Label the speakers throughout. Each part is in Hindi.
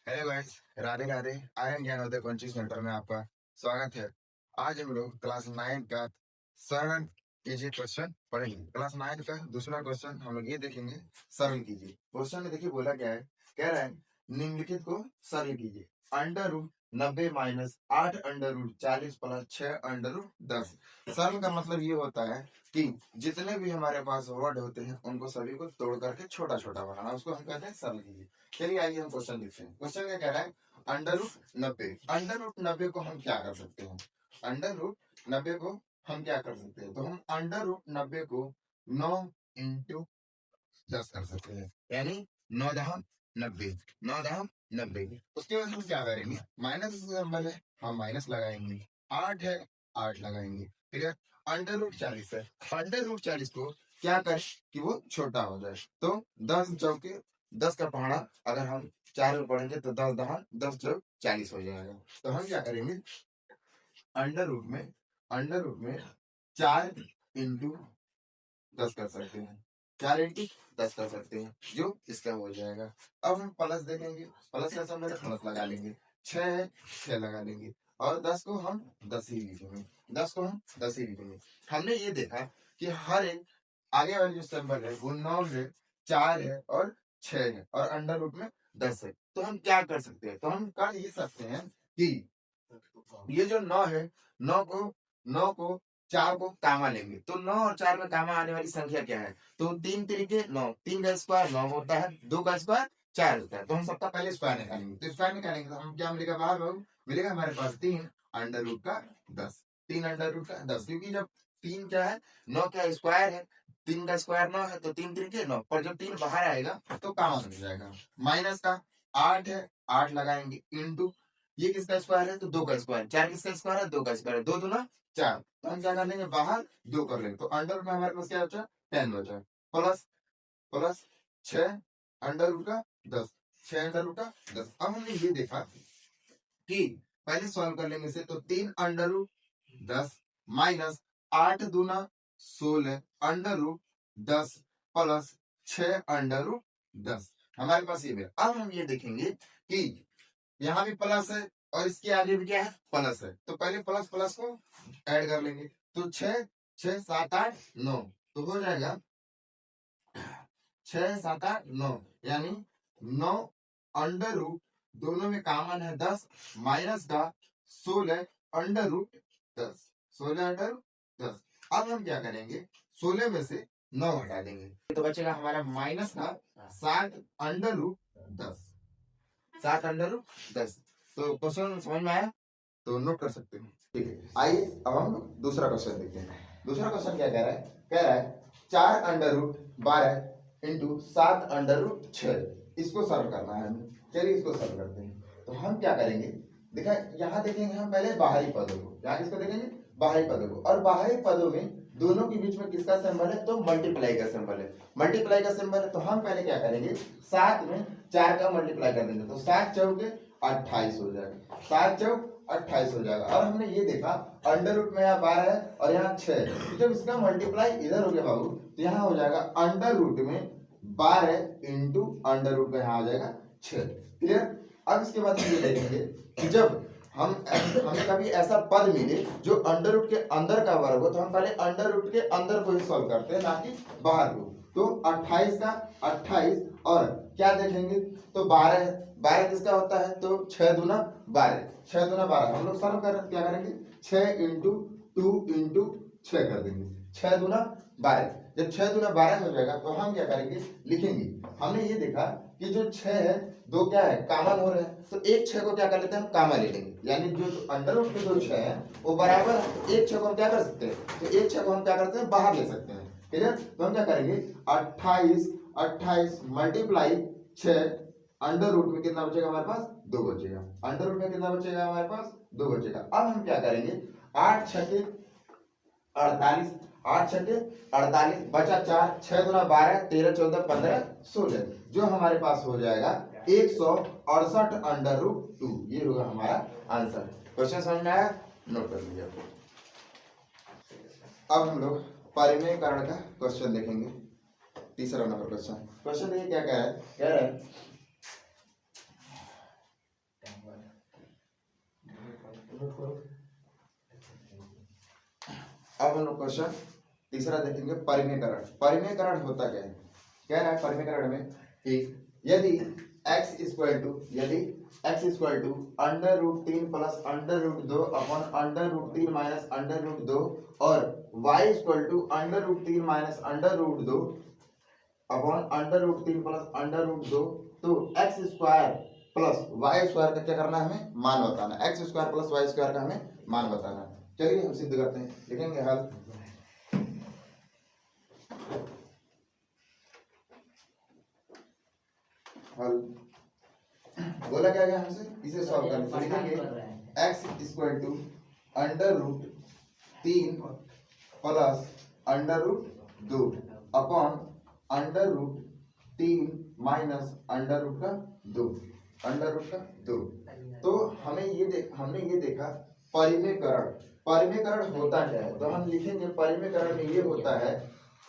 Speaker 1: Hello guys, Radhe Radhe. Iron ज्ञान उदय कोचिंग सेंटर में आपका स्वागत है। आज हम लोग क्लास 9 का सरल कीजिए क्वेश्चन पढ़ेंगे। क्लास 9 का दूसरा क्वेश्चन हम लोग ये देखेंगे। सरल कीजिए क्वेश्चन में देखिए बोला क्या है। कह रहा है निम्नलिखित को सरल कीजिए। Under root 90 minus 8 under root 40 plus 6 under root 10। सरल का मतलब ये होता है कि जितने भी हमारे पास वर्ड होते हैं उनको सभी को तोड़ करके छोटा छोटा बनाना, उसको हम कहते हैं सरल कीजिए। चलिए आइए हम क्वेश्चन लिखते हैं। क्वेश्चन क्या कह रहा है, अंडर रूट 90। अंडर रूट 90 को हम क्या कर सकते हैं? अंडर रूट 90 को हम क्या कर सकते हैं? तो हम अंडर रूट 90 को 9 इंटू 10 कर सकते हैं, यानी 9 दहम 90, 9 दहम 90। उसके बाद हम क्या करेंगे, माइनस सिंबल है, हम माइनस लगाएंगे। 8 है, 8 लगाएंगे। क्लियर। अंडर रूट 40 है, अंडर रूट 40 को क्या करें कि वो छोटा हो जाए। तो 10 चौके 10 का पहाड़ा अगर हम 4 में पढ़ेंगे तो 10 दहां 10 चौक 40 हो जाएगा। तो हम क्या करेंगे, अंडर रूट में 4 इंटू 10 कर सकते हैं, 4 इंटू 10 कर सकते हैं, जो इसका हो जाएगा। अब हम प्लस देखेंगे, प्लस का समय प्लस लगा लेंगे। 6 है, 6 लगा लेंगे। और 10 को हम 10 ही लिखेंगे, 10 को हम 10 ही लिखेंगे। हमने ये देखा कि हर एक आगे वाली जो सिंबल है वो 9 है, 4 है और 6 है, और अंडर रूट में 10 है। तो हम क्या कर सकते हैं, तो हम कर ये सकते हैं कि ये जो 9 है, 9 को 4 को कामा लेंगे। तो 9 और 4 में कामा आने वाली संख्या क्या है? तो 3 तरीके 9, 3 का स्क्वायर 9 होता है, 2 का स्क्वायर 4 होता है। तो हम सबका पहले स्क्वायर निकालेंगे। तो स्क्वायर निकालेंगे तो हम क्या मिलेगा, बाहर बाहु मिलेगा हमारे पास 3 अंडर रूट का 10, 3 अंडर रूट का 10। क्योंकि जब 3 क्या है, 9 का स्क्वायर है, 3 का स्क्वायर 9 है, तो 3 तरीके 9, पर जब 3 बाहर आएगा तो कामा मिल जाएगा। माइनस का 8 है, 8 लगाएंगे इंटू ये किसका स्क्वायर है, तो 2 का स्क्वायर, 4 किसका स्क्वायर है, 2 का स्क्वायर, 2 दूना 4। तो हम क्या कर लेंगे, बाहर 2 कर लेंगे। तो अंडर में हमारे पास क्या बचा, 10 बचा। प्लस प्लस 6 अंडर रूट का 10, 6 अंडर रूट का 10। अब हमने ये देखा कि पहले सॉल्व कर लेंगे से, तो 3 अंडर रूट 10 माइनस 8 दूना 16 under root 10 plus 6 under root 10। हमारे पास ये है। अब हम ये देखेंगे कि यहाँ भी प्लस है और इसके आगे भी क्या है, प्लस है। तो पहले प्लस प्लस को ऐड कर लेंगे। तो 6 6 7 8 9, तो हो जाएगा 6 7 8 9, यानी 9 अंडर रूट, दोनों में कॉमन है 10, माइनस का 16 अंडर रूट 10, 16 अंडर रूट 10। अब हम क्या करेंगे, 16 में से 9 हटा देंगे तो बचेगा हमारा माइनस का 7 अंडर रूट 10, 7 अंडर रूट 10। तो क्वेश्चन समझ में आया, तो नोट कर सकते हैं। ठीक है, आइए अब हम दूसरा क्वेश्चन देखते हैं। दूसरा क्वेश्चन क्या कह रहा है, कह रहा है 4 under root 12 into 7 under root 6, इसको सॉल्व करना है हमें। चलिए इसको सॉल्व करते हैं। तो हम क्या करेंगे, देखा यहाँ देखेंगे हम पहले बाहरी पदों को, यहाँ किसको देखेंगे, बाहरी पदों को। और बाहरी पदों में दोनों के बीच में किसका सिंबल है, तो मल्टीप्लाई का सिंबल है, मल्टीप्लाई का सिंबल है। तो हम पहले क्या करेंगे, 7 में 4 का मल्टीप्लाई कर देंगे, तो 7 चौके 28 हो जाएगा, 7 चौक 28 हो जाएगा। और हमने ये देखा अंडर रूट में यहाँ 12 है और यहाँ 6 है, तो जब इसका मल्टीप्लाई इधर हो गया बाबू, तो यहाँ हो जाएगा अंडर रूट में 12 इंटू अंडर रूट में यहाँ आ जाएगा 6। क्लियर। अब इसके बाद हम ये देखेंगे कि जब हमें कभी ऐसा पद मिले जो अंडर रूट के अंदर का वर्ग हो, तो हम पहले अंडर रूट के अंदर को ही सॉल्व करते हैं, ना कि बाहर को। तो 28 का 28 और क्या देखेंगे, तो 12 12 किसका होता है, तो 6 दूना 12, 6 दूना 12। हम लोग सॉल्व कर क्या करेंगे, 6 इंटू 2 इंटू 6 कर देंगे, 6 दूना 12। जब 6 दूना 12 हो जाएगा तो हम क्या करेंगे, लिखेंगे। हमने ये देखा कि जो 6 है, दो क्या है, कॉमन हो रहे हैं, तो एक 6 को क्या कर लेते हैं, हम कामा ले लेंगे। यानी जो अंडर रूट के जो 6 है वो बराबर एक 6 को हम क्या कर सकते हैं, तो एक 6 को हम क्या करते हैं, बाहर ले सकते हैं। क्लियर। तो हम क्या करेंगे, 28 28 मल्टीप्लाई 6, अंडर रूट में कितना बचेगा हमारे पास, 2 बचेगा। अंडर रूट में कितना बचेगा हमारे पास, 2 बचेगा। अब हम क्या करेंगे, 8 छठे 48, 8 छठे 48 बचा 4, 6 गुना 12, 13 14 15 16, जो हमारे पास हो जाएगा 168 अंडर रूट 2। ये होगा हमारा आंसर। क्वेश्चन समझ में आया, नोट कर लीजिए। अब हम लोग परिमेयकरण का क्वेश्चन देखेंगे। तीसरा नंबर क्वेश्चन देखिए क्या कह रहा है, कह रहा है अब हम लोग क्वेश्चन तीसरा देखेंगे, परिमेयकरण। परिमेयकरण होता क्या है? कह रहा है परिमेयकरण में कि यदि x equal to under root 3 plus under root 2 upon under root 3 minus under root 2 और y equal to under root 3 minus under root 2 upon under root 3 plus under root 2, तो x square plus y square का क्या करना है? हमें मान बताना है। X square plus y square का हमें मान बताना है। चलिए हम सिद्ध करते हैं, लिखेंगे हल। हल बोला क्या गया हमसे, इसे सॉल्व करने लिखेंगे x equal to under root 3 plus under root 2 upon under root 3 minus under root का 2, अंडर रूट का 2। तो हमने ये देखा परिमेयकरण। परिमेयकरण होता क्या है? तो हम लिखेंगे परिमेयकरण में ये होता है,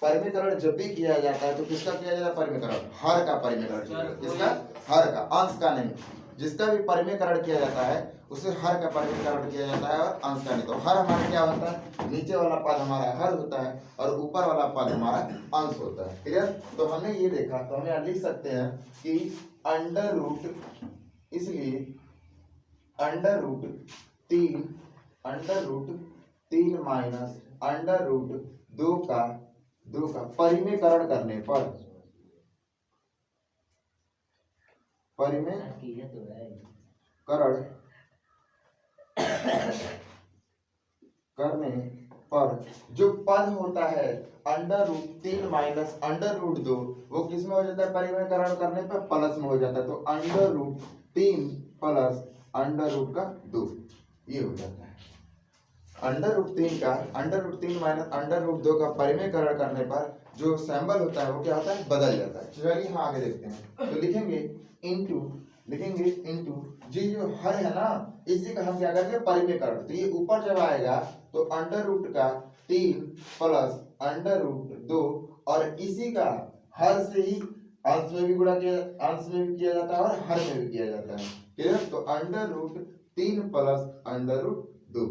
Speaker 1: परिमेयकरण जब भी किया जाता है तो किसका किया जाता है? परिमेयकरण, हर का परिमेयकरण। किसका? हर का, अंश का नहीं। जिसका भी परिमेयकरण किया जाता है उसे हर का परिमेयकरण किया जाता है और अंश का नहीं। तो हर हमारा क्या होता है? नीचे वाला पद हमारा हर होता है और ऊपर वाला पद हमारा अंश होता है। क्लियर? तो हमने ये देखा, तो हम यहाँ लिख सकते हैं कि अंडर रूट, इसलिए under root 3 minus under root 2 का परिमेयकरण करने पर, परिमेयकरण करने पर जो पद होता है under root 3 minus under root 2, वो किस में हो जाता है? परिमेयकरण करने पर प्लस में हो जाता है। तो under root 3 plus under root का 2 ये हो जाता है। Under root 3 minus under root 2 का परिमेयकरण करने पर जो सिंबल होता है वो क्या होता है? बदल जाता है। चलिए हाँ आगे देखते हैं। तो लिखेंगे इनटू जी, जो हर है ना, इसी का हम क्या करेंगे? परिमेयकरण। तो ये ऊपर जब आएगा तो अंडर रूट का 3 प्लस अंडर रूट 2 और इसी का हर से ही अंश में भी गुणा किया, अंश में भी किया जाता है और हर में भी किया जाता है। ठीक है? तो under root 3 plus under root 2,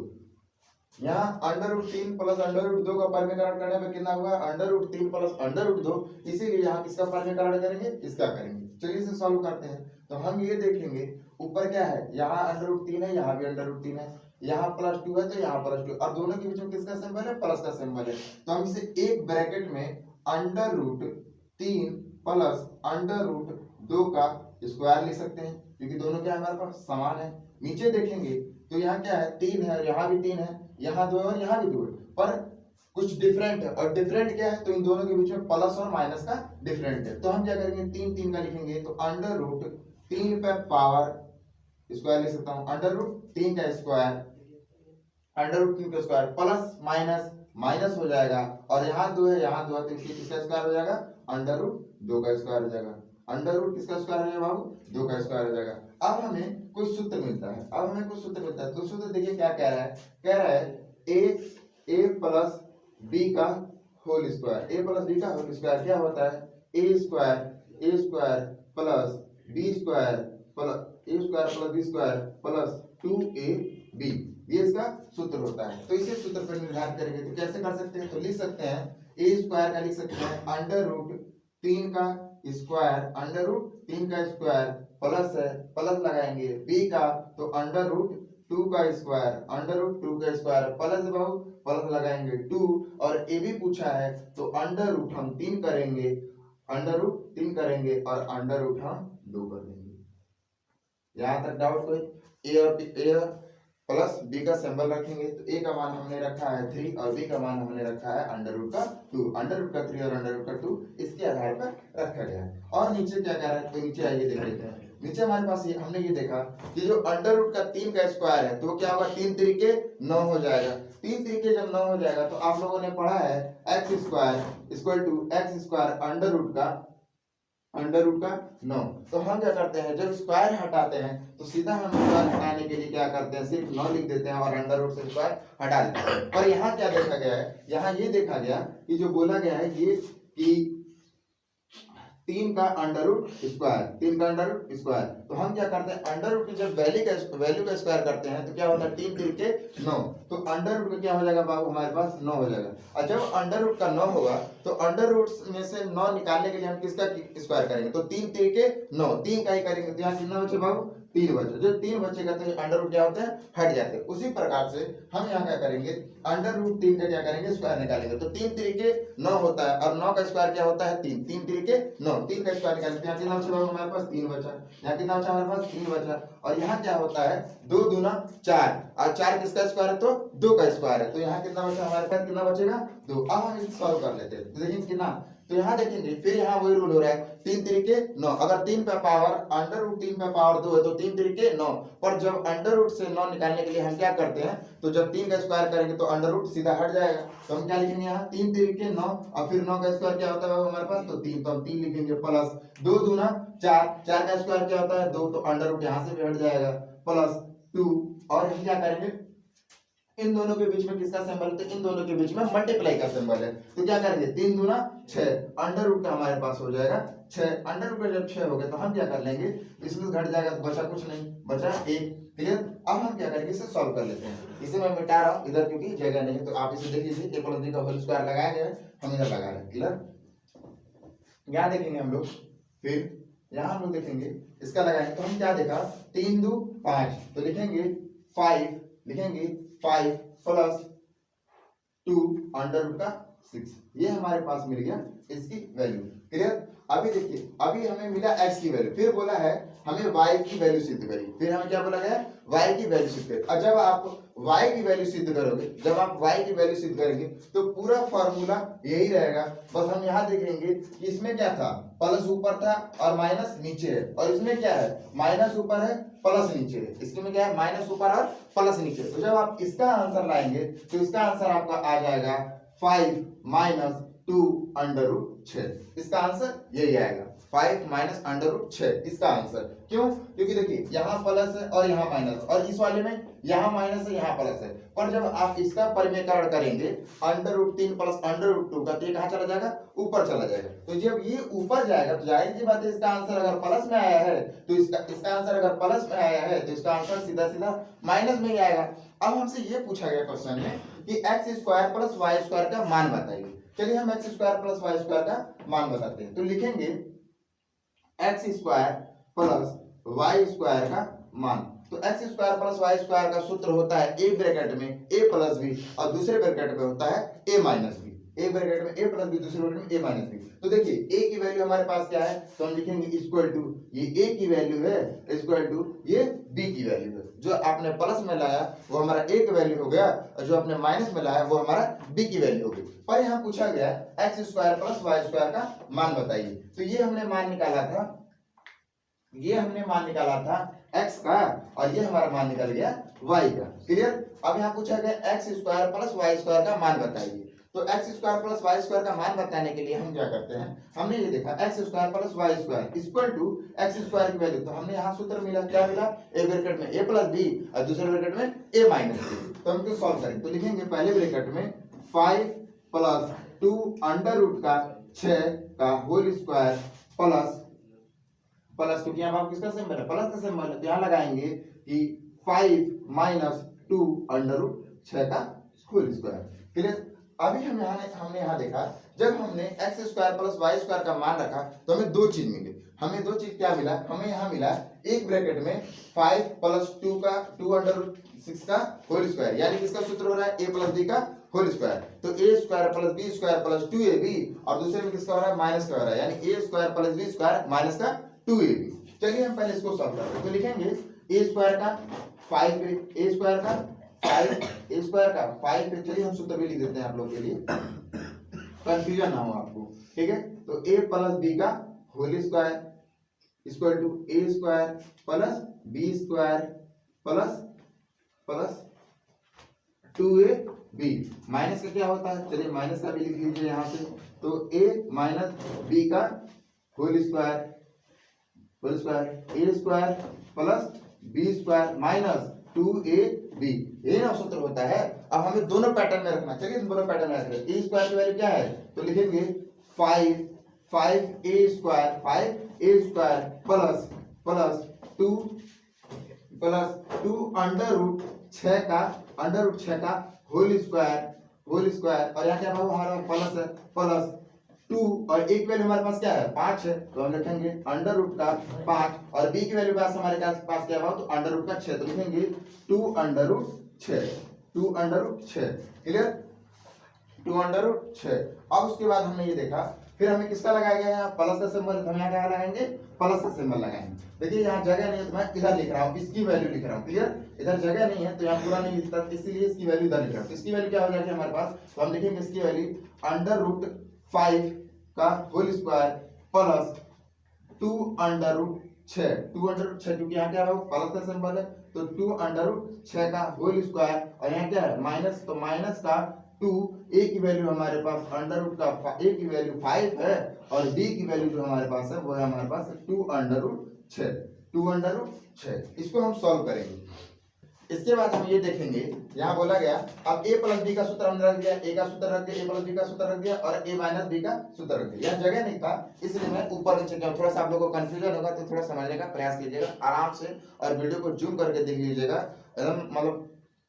Speaker 1: यहाँ under root 3 plus under root 2 का परिमेयकरण करने में कितना हुआ? Under root 3 plus under root 2। इसीलिए यहाँ किसका परिमेयकरण करेंगे? इसका करेंगे। चलिए इसे सॉल्व करते हैं। तो हम ये देखेंगे ऊपर क्या है, यहाँ अंडर रूट 3 है, यहाँ भी अंडर रूट 3 है, यहाँ प्लस 2 है तो यहाँ प्लस 2, और दोनों के बीच में किसका सिंबल है? प्लस का सिंबल है। तो हम इसे एक ब्रैकेट में under root 3 plus under root 2 का स्क्वायर लिख सकते हैं, क्योंकि दोनों क्या हमारे पास समान है। नीचे देखेंगे तो यहाँ क्या है? 3 है, यहाँ भी 3 है, यहाँ 2 है और यहाँ भी 2 है, पर कुछ डिफरेंट है। और डिफरेंट क्या है? तो इन दोनों के बीच में प्लस और माइनस का डिफरेंट है। तो हम क्या करेंगे? 3 का लिखेंगे, तो अंडर रूट 3 पे पावर स्क्वायर लिख सकता हूँ, अंडर रूट 3 का स्क्वायर, अंडर रूट 3 का स्क्वायर प्लस माइनस माइनस हो जाएगा, और यहाँ 2 है, यहाँ 2 है, तो किसका स्क्वायर हो जाएगा? अंडर रूट 2 का स्क्वायर हो जाएगा। अंडर रूट किसका स्क्वायर हो जाएगा बाबू? 2 का स्क्वायर हो जाएगा। अब हमें कोई सूत्र मिलता है, तो सूत्र देखिए क्या कह रहा है? कह रहा है a प्लस बी का whole square. a plus b का होल स्क्वायर क्या होता है? a square plus b square plus b square plus 2ab, ये इसका सूत्र होता है। तो इसे सूत्र पर निर्धारित करेंगे तो कैसे कर सकते हैं? तो लिख सकते हैं a स्क्वायर का लिख सकते हैं अंडर रूट 3 का स्क्वायर, अंडर रूट 3 का स्क्वायर प्लस है, प्लस लगाएंगे b का, तो अंडर रूट 2 का स्क्वायर, अंडर रूट 2 का स्क्वायर प्लस बहु प्लस लगाएंगे 2, और ए भी पूछा है तो अंडर रूट हम 3 करेंगे, अंडर रूट 3 करेंगे और अंडर रूट हम 2 कर देंगे। यहाँ तक डाउट कोई? ए प्लस बी का सिंबल रखेंगे, तो ए का मान हमने रखा है 3 और बी का मान हमने रखा है अंडर रूट का 2, अंडर रूट का 3 और अंडर रूट का 2 इसके आधार पर रखा गया है। और नीचे क्या कह रहा है? तो नीचे आइए देख लेते हैं। नीचे हमारे पास हमने ये देखा कि जो अंडर रूट का 3 का स्क्वायर है तो क्या होगा? 3 तरीके 9 हो जाएगा। 3 तरीके जब 9 हो जाएगा तो आप लोगों ने पढ़ा है x square equal to x square under root का 9। तो हम क्या करते हैं? जब स्क्वायर हटाते हैं तो सीधा हम स्क्वायर हटाने के लिए क्या करते हैं? सिर्फ 9 लिख देते हैं और अंडर रूट से स्क्वायर हटा देते हैं। पर यहाँ क्या देखा गया है? यहाँ ये देखा गया कि जो बोला गया है ये कि 3 का अंडर रूट स्क्वायर, 3 का अंडर रूट स्क्वायर। तो हम क्या करते हैं, अंडर रूट की जब वैल्यू का स्क्वायर करते हैं तो क्या होता है, 3 3 के 9। तो अंडर रूट का क्या हो जाएगा बाबू, हमारे पास 9 हो जाएगा। और जब अंडर रूट का 9 होगा तो अंडर रूट में से 9 निकालने के लिए हम किसका स्क्वायर करेंगे, तो 3 3 के 9, 3 का ही करेंगे। तो यहाँ कितना बचे बाबू, 3 बचे। जो 3 बचेगा तो अंडर रूट क्या होते हैं, हट जाते हैं। उसी प्रकार से हम यहाँ क्या करेंगे, अंडर रूट 3 का क्या करेंगे, स्क्वायर निकालेंगे। तो 3 3 के 9 होता है, और 9 का स्क्वायर क्या होता है, 3, 3 3 के 9, 3 का स्क्वायर निकालेंगे। यहाँ कितना बचा हमारे पास, 3 बचा। यहाँ कितना बचा हमारे पास, 3 बचा। और यहाँ क्या होता है, 2 दूना 4, और 4 किसका स्क्वायर है, तो 2 का स्क्वायर है। तो यहाँ कितना बचा हमारे पास, कितना बचेगा, 2। अब हम इसे सॉल्व कर लेते हैं। तो देखिए कितना, तो यहाँ देखेंगे फिर यहाँ वही रूल हो रहा है, 3 3 के 9। अगर 3 का पावर अंडर रूट 3 का पावर 2 है तो 3 3 के 9। पर जब अंडर रूट से 9 निकालने के लिए हम क्या करते हैं, तो जब 3 का स्क्वायर करेंगे तो अंडर रूट सीधा हट जाएगा। तो हम क्या लिखेंगे यहाँ, 3 3 के 9, और फिर 9 का स्क्वायर क्या होता है हमारे पास, तो 3। तो हम 3 लिखेंगे, प्लस 2 दूना 4, 4 का स्क्वायर क्या होता है, 2। तो अंडर रूट यहाँ से भी हट जाएगा, प्लस 2। और हम क्या करेंगे, इन दोनों के बीच में किसका सिंबल है, तो इन दोनों के बीच में मल्टीप्लाई का सिंबल है। तो क्या करेंगे, 3 दूना 6, अंडर रूट का हमारे पास हो जाएगा 6। अंडर रूट का जब 6 हो गया तो हम क्या कर लेंगे, इसमें घट जाएगा तो बचा कुछ नहीं, बचा 1। क्लियर। अब हम क्या करेंगे, इसे सॉल्व कर लेते हैं। इसे मैं मिटा रहा हूँ इधर क्योंकि जगह नहीं है। तो आप इसे देख लीजिए, a + b का होल स्क्वायर लगाया गया है, हम इधर लगा रहे हैं। क्लियर। यहाँ देखेंगे हम लोग, फिर यहाँ हम लोग देखेंगे इसका लगाएंगे। तो हम क्या देखा, 3 2 5, तो लिखेंगे 5, लिखेंगे 5 प्लस 2 अंडर रूट का 6। ये हमारे पास मिल गया इसकी वैल्यू। क्लियर। अभी देखिए, अभी हमें मिला x की वैल्यू, फिर बोला है हमें y की वैल्यू सिद्ध करिए। फिर हमें क्या बोला गया, y की वैल्यू सिद्ध करिए। और जब आप y की वैल्यू सिद्ध करोगे, जब आप y की वैल्यू सिद्ध करेंगे तो पूरा फॉर्मूला यही रहेगा। बस हम यहाँ देखेंगे कि इसमें क्या था, प्लस ऊपर था और माइनस नीचे है, और इसमें क्या है, माइनस ऊपर है प्लस नीचे है। इसमें क्या है, माइनस ऊपर और प्लस नीचे। तो जब आप इसका आंसर लाएंगे तो इसका आंसर आपका आ जाएगा 5 - 2 अंडर रूट 6। इसका आंसर यही आएगा, 5 - अंडर रूट 6 इसका आंसर। क्यों, क्योंकि देखिए यहाँ प्लस है और यहाँ माइनस, और इस वाले में यहाँ माइनस है यहाँ प्लस है। पर जब आप इसका परिमेयकरण करेंगे under root 3 plus under root 2 का, तो ये कहाँ चला जाएगा, ऊपर चला जाएगा। तो जब ये ऊपर जाएगा तो जाहिर सी बात है इसका आंसर अगर प्लस में आया है तो इसका आंसर अगर प्लस में आया है तो इसका आंसर सीधा सीधा माइनस में ही आएगा। अब हमसे ये पूछा गया क्वेश्चन में कि x² + y² का मान बताइए। चलिए हम x² + y² का मान बताते हैं। तो लिखेंगे x² + y² का मान। तो x² + y² का सूत्र होता है a ब्रैकेट में a + b, और दूसरे ब्रैकेट में होता है a - b। a ब्रैकेट में a + b, दूसरे ब्रैकेट में a - b। तो देखिए a की वैल्यू हमारे पास क्या है, तो हम लिखेंगे इक्वल टू, ये a की वैल्यू है, इक्वल टू ये b की वैल्यू है। जो आपने प्लस में लाया वो हमारा a की वैल्यू हो गया, और जो आपने माइनस में लाया वो हमारा b की वैल्यू हो गई। पर यहाँ पूछा गया x² + y² का मान बताइए। तो ये हमने मान निकाला था, ये हमने मान निकाला था x का, और ये हमारा मान निकल गया y का। क्लियर। अब यहाँ पूछा गया x² + y² का मान बताइए। तो x² + y² का मान बताने के लिए हम क्या करते हैं, हमने ये देखा x² + y² equal to x² की वैल्यू। तो हमने यहाँ सूत्र मिला, क्या मिला, a ब्रैकेट में a + b, और दूसरे ब्रैकेट में a - b। तो हम इसको सॉल्व करेंगे। तो लिखेंगे पहले ब्रैकेट में 5 + 2 अंडर रूट का 6 का होल स्क्वायर प्लस, क्योंकि यहाँ पर किसका सिंबल है, प्लस का सिंबल है, तो यहाँ लगाएंगे कि 5 - 2 अंडर रूट 6 का होल स्क्वायर। क्लियर। अभी हमने यहाँ देखा, जब हमने x² + y² का मान रखा तो हमें दो चीज मिली। हमें दो चीज क्या मिला, हमें यहाँ मिला एक ब्रैकेट में 5 + 2 का 2 अंडर रूट 6 का होल स्क्वायर, यानी किसका सूत्र हो रहा है, a + b का होल स्क्वायर। तो a² + b² + 2ab, और दूसरे में किसका हो रहा है, माइनस का हो रहा है, यानी a² + b² माइनस का 2ab। चलिए हम पहले इसको सॉल्व करते हैं। तो लिखेंगे a² का 5, a² का 5, a² का 5 पे, चलिए हम सूत्र भी लिख देते हैं आप लोग के लिए, कंफ्यूजन ना हो आपको। ठीक है। तो a + b का whole square equal to a² + b² plus 2ab। माइनस का क्या होता है, चलिए माइनस का भी लिख लीजिए यहाँ से। तो a - b का whole square a² + b² minus 2ab, ये ना सूत्र होता है। अब हमें दोनों पैटर्न में रखना, चलिए दोनों पैटर्न में रख रहे हैं। a² की वैल्यू क्या है, तो लिखेंगे 5 5a² प्लस 2 अंडर रूट 6 का होल स्क्वायर और यहाँ क्या होगा हमारा प्लस है प्लस 2 और a की वैल्यू हमारे पास क्या है 5 है तो हम लिखेंगे अंडर रूट का 5 और b की वैल्यू पास हमारे पास क्या होगा तो अंडर रूट का 6 तो लिखेंगे 2 under root 6 clear 2 under root 6। अब उसके बाद हमने ये देखा फिर हमें किसका लगाया गया है प्लस का सिंबल हम यहाँ क्या लगाएंगे प्लस का सिंबल लगाएंगे। देखिए यहाँ जगह नहीं है तो मैं इधर लिख रहा हूँ इसकी वैल्यू लिख रहा हूँ क्लियर इधर जगह नहीं है तो यहाँ पूरा नहीं लिखता इसीलिए इसकी वैल्यू इधर लिख रहा हूँ। इसकी वैल्यू क्या हो जाएगी हमारे पास तो हम लिखेंगे इसकी वैल्यू अंडर रूट 5 का whole square plus 2 under root 6 क्योंकि यहाँ क्या है प्लस का सिंबल है तो 2 अंडर रूट 6 का होल स्क्वायर और यहाँ क्या है माइनस तो माइनस का 2 a की वैल्यू हमारे पास अंडर रूट का a की वैल्यू 5 है और b की वैल्यू जो हमारे पास है वो है हमारे पास 2 अंडर रूट 6 इसको हम सॉल्व करेंगे। इसके बाद हम ये देखेंगे यहाँ बोला गया अब a प्लस बी का सूत्र हमने रख दिया a का सूत्र रख दिया a प्लस बी का सूत्र रख दिया और a माइनस बी का सूत्र रख दिया। यहाँ जगह नहीं था इसलिए मैं ऊपर नीचे किया थोड़ा सा आप लोगों को कंफ्यूजन होगा तो थोड़ा समझने का प्रयास कीजिएगा आराम से और वीडियो को जूम करके देख लीजिएगा एकदम मतलब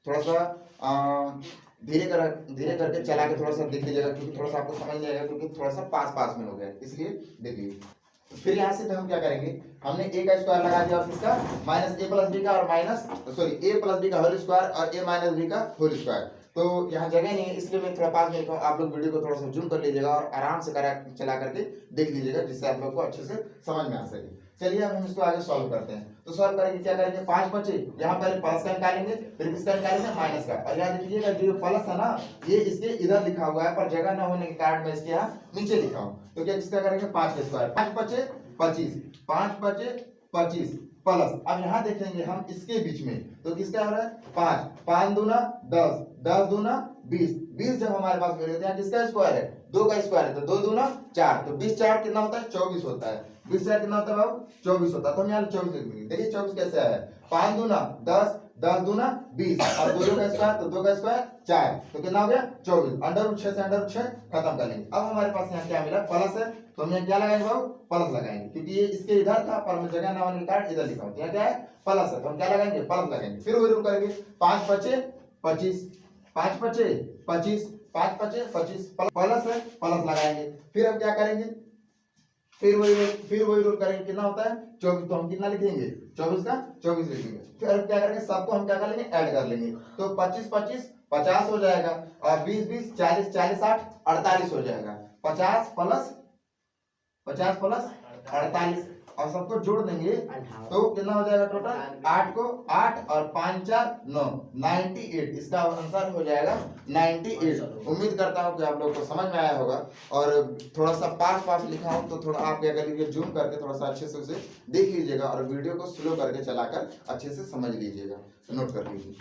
Speaker 1: थोड़ा सा धीरे करके चला के थोड़ा सा देख लीजिएगा क्योंकि थोड़ा सा आपको समझ नहीं आएगा क्योंकि थोड़ा सा पास में हो गया इसलिए देख लीजिए। फिर यहाँ से हम क्या करेंगे हमने a का स्क्वायर लगा दिया और किसका माइनस a प्लस बी का और a प्लस बी का होल स्क्वायर और a माइनस बी का होल स्क्वायर। तो यहाँ जगह नहीं है इसलिए मैं थोड़ा पास में लिखा हूँ आप लोग वीडियो को थोड़ा सा जूम कर लीजिएगा और आराम से चला करके देख लीजिएगा जिससे आप लोग को अच्छे से समझ में आ सके। चलिए अब हम इसको आगे सॉल्व करते हैं तो सॉल्व करेंगे क्या करेंगे 5 बचे यहाँ पहले प्लस का निकालेंगे फिर किसका निकालेंगे माइनस का और यहाँ देखिएगा जो प्लस है ना ये इसके इधर लिखा हुआ है पर जगह न होने के कारण मैं इसके यहाँ नीचे लिखा हूँ तो क्या किसका करेंगे 5 का स्क्वायर 5 बचे 25 प्लस अब यहाँ देखेंगे हम इसके बीच में तो किसका हो रहा है 5 दूना 10 दूना 20 जब हमारे पास मिले यहाँ किसका स्क्वायर है 2 का स्क्वायर है तो 2 दूना 4 तो 20 4 कितना होता है 24 होता है 20 4 कितना होता है बाबू 24 होता है तो हम यहाँ 24 लिख देंगे। देखिए 24 कैसे आया 5 दूना 10 दूना 20 और 2 का स्क्वायर तो 2 का स्क्वायर 4 तो कितना हो गया 24 अंडर रूट 6 से अंडर रूट 6 खत्म कर लेंगे। अब हमारे पास यहाँ क्या मिला प्लस है तो हम यहाँ क्या लगाएंगे बाबू प्लस लगाएंगे क्योंकि ये इसके इधर था पर मैं जगह ना होने के कारण इधर लिखा हूँ यहाँ क्या है प्लस है तो हम क्या लगाएंगे प्लस लगाएंगे फिर वही रूल करेंगे 5 बचे 25 प्लस है प्लस लगाएंगे फिर हम क्या करेंगे फिर वही रूल करेंगे कितना होता है 24 तो हम कितना लिखेंगे 24 का 24 लिखेंगे फिर हम क्या करेंगे सबको हम क्या कर लेंगे ऐड कर लेंगे तो 25 50 हो जाएगा और 20 40 60 48 हो जाएगा 50 प्लस 48 और सबको जोड़ देंगे तो कितना हो जाएगा टोटल 8 को 8 और 5 4 9 98 इसका आंसर हो जाएगा 98। उम्मीद करता हूँ कि आप लोग को समझ में आया होगा और थोड़ा सा पास लिखा हूँ तो थोड़ा आप क्या कर लीजिए जूम करके थोड़ा सा अच्छे से उसे देख लीजिएगा और वीडियो को स्लो करके चलाकर अच्छे से समझ लीजिएगा नोट कर लीजिए।